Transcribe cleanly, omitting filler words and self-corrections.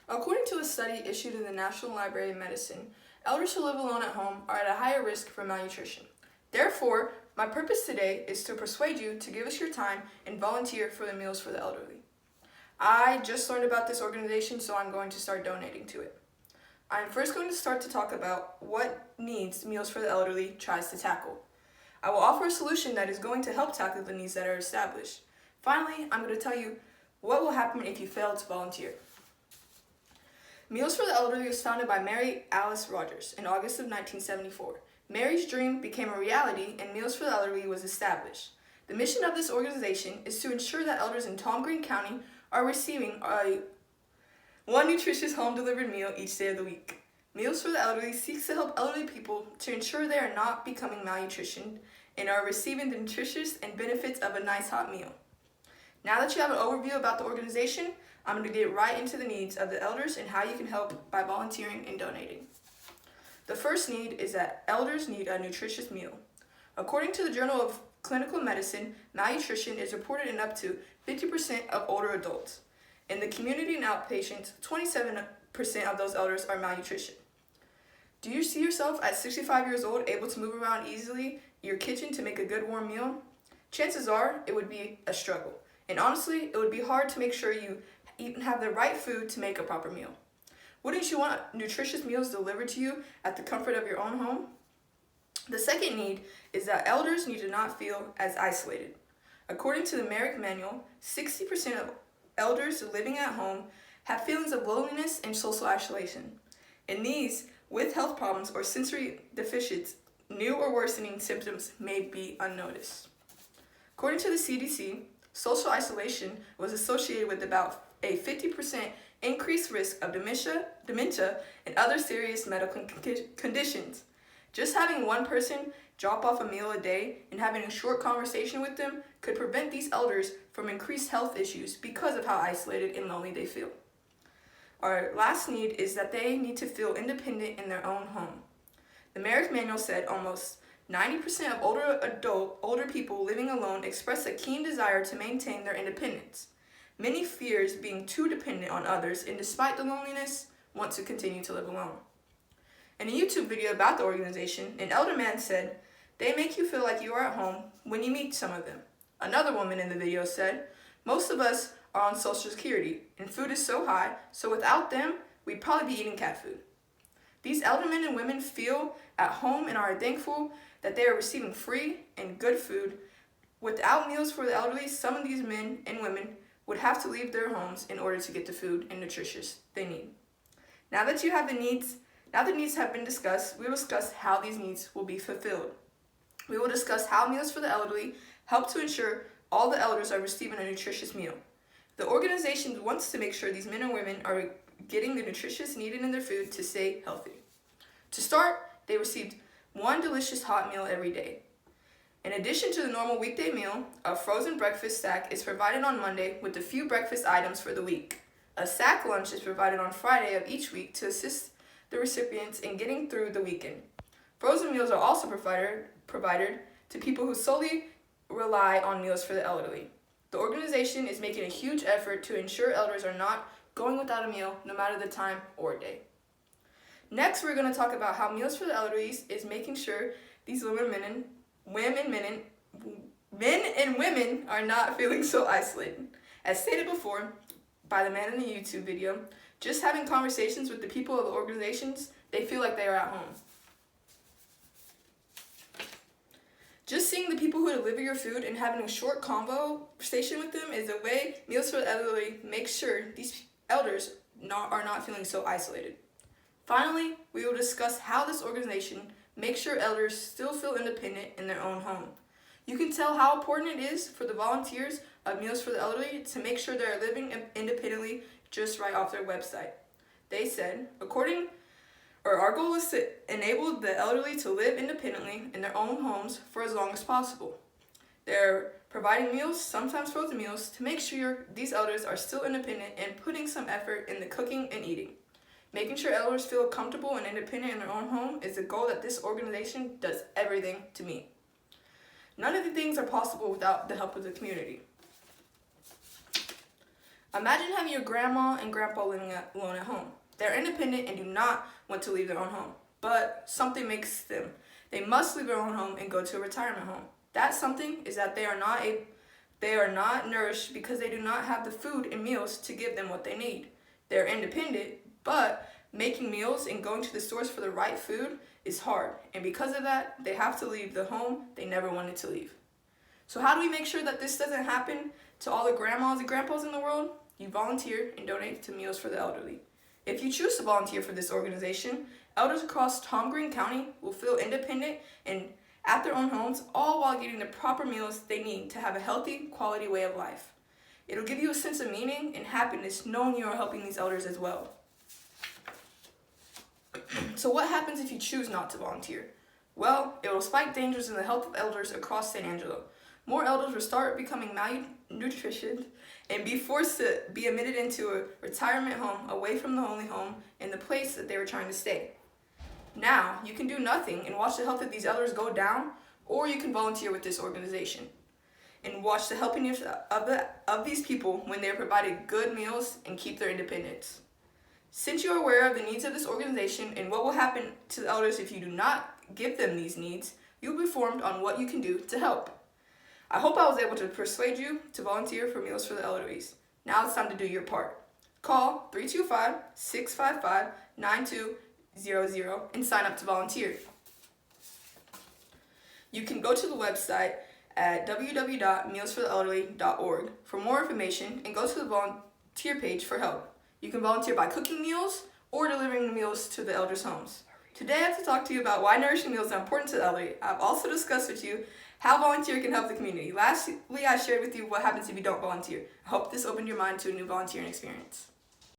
According to a study issued in the National Library of Medicine, elders who live alone at home are at a higher risk for malnutrition. Therefore, my purpose today is to persuade you to give us your time and volunteer for the Meals for the Elderly. I just learned about this organization, so I'm going to start donating to it. I'm first going to start to talk about what needs Meals for the Elderly tries to tackle. I will offer a solution that is going to help tackle the needs that are established. Finally, I'm going to tell you what will happen if you fail to volunteer. Meals for the Elderly was founded by Mary Alice Rogers in August of 1974. Mary's dream became a reality and Meals for the Elderly was established. The mission of this organization is to ensure that elders in Tom Green County are receiving one nutritious home-delivered meal each day of the week. Meals for the Elderly seeks to help elderly people to ensure they are not becoming malnutritioned and are receiving the nutritious and benefits of a nice hot meal. Now that you have an overview about the organization, I'm going to get right into the needs of the elders and how you can help by volunteering and donating. The first need is that elders need a nutritious meal. According to the Journal of Clinical Medicine, malnutrition is reported in up to 50% of older adults. In the community and outpatients, 27% of those elders are malnutrition. Do you see yourself at 65 years old able to move around easily in your kitchen to make a good warm meal? Chances are it would be a struggle. And honestly, it would be hard to make sure you even have the right food to make a proper meal. Wouldn't you want nutritious meals delivered to you at the comfort of your own home? The second need is that elders need to not feel as isolated. According to the Merrick Manual, 60% of elders living at home have feelings of loneliness and social isolation. And these, with health problems or sensory deficits, new or worsening symptoms may be unnoticed. According to the CDC, social isolation was associated with about a 50% increased risk of dementia, and other serious medical conditions. Just having one person drop off a meal a day and having a short conversation with them could prevent these elders from increased health issues because of how isolated and lonely they feel. Our last need is that they need to feel independent in their own home. The Merrick Manual said almost 90% of older people living alone express a keen desire to maintain their independence. Many fears being too dependent on others and despite the loneliness, want to continue to live alone. In a YouTube video about the organization, an elder man said, "They make you feel like you are at home when you meet some of them." Another woman in the video said, "Most of us are on Social Security and food is so high, so without them, we'd probably be eating cat food." These elder men and women feel at home and are thankful that they are receiving free and good food. Without Meals for the Elderly, some of these men and women would have to leave their homes in order to get the food and nutritious they need. Now that the needs have been discussed, we will discuss how these needs will be fulfilled. We will discuss how Meals for the Elderly help to ensure all the elders are receiving a nutritious meal. The organization wants to make sure these men and women are getting the nutritious needed in their food to stay healthy. To start, they received one delicious hot meal every day. In addition to the normal weekday meal, a frozen breakfast stack is provided on Monday with a few breakfast items for the week. A sack lunch is provided on Friday of each week to assist the recipients in getting through the weekend. Frozen meals are also provided to people who solely rely on Meals for the Elderly. The organization is making a huge effort to ensure elders are not going without a meal no matter the time or day. Next, we're going to talk about how Meals for the Elderly is making sure these men and women are not feeling so isolated. As stated before by the man in the YouTube video, just having conversations with the people of the organizations, they feel like they are at home. Just seeing the people who deliver your food and having a short conversation with them is a way Meals for the Elderly makes sure these elders are not feeling so isolated. Finally, we will discuss how this organization makes sure elders still feel independent in their own home. You can tell how important it is for the volunteers of Meals for the Elderly to make sure they are living independently just right off their website. They said, our goal is to enable the elderly to live independently in their own homes for as long as possible. They're providing meals, sometimes frozen meals, to make sure these elders are still independent and putting some effort in the cooking and eating. Making sure elders feel comfortable and independent in their own home is a goal that this organization does everything to meet. None of the things are possible without the help of the community. Imagine having your grandma and grandpa living alone at home. They're independent and do not want to leave their own home, but something makes them. They must leave their own home and go to a retirement home. That something is that they are not nourished because they do not have the food and meals to give them what they need. They're independent, but making meals and going to the stores for the right food is hard, and because of that, they have to leave the home they never wanted to leave. So how do we make sure that this doesn't happen to all the grandmas and grandpas in the world? You volunteer and donate to Meals for the Elderly. If you choose to volunteer for this organization, elders across Tom Green County will feel independent and at their own homes, all while getting the proper meals they need to have a healthy, quality way of life. It'll give you a sense of meaning and happiness knowing you are helping these elders as well. So what happens if you choose not to volunteer? Well, it will spike dangers in the health of elders across San Angelo. More elders will start becoming malnutritioned and be forced to be admitted into a retirement home away from the only home and the place that they were trying to stay. Now, you can do nothing and watch the health of these elders go down, or you can volunteer with this organization and watch the helping of these people when they are provided good meals and keep their independence. Since you are aware of the needs of this organization and what will happen to the elders if you do not give them these needs, you will be informed on what you can do to help. I hope I was able to persuade you to volunteer for Meals for the Elderly. Now it's time to do your part. Call 325-655-9200 and sign up to volunteer. You can go to the website at www.mealsfortheelderly.org for more information and go to the volunteer page for help. You can volunteer by cooking meals or delivering the meals to the elders' homes. Today I have to talk to you about why nourishing meals are important to the elderly. I've also discussed with you how volunteer can help the community. Lastly, I shared with you what happens if you don't volunteer. I hope this opened your mind to a new volunteering experience.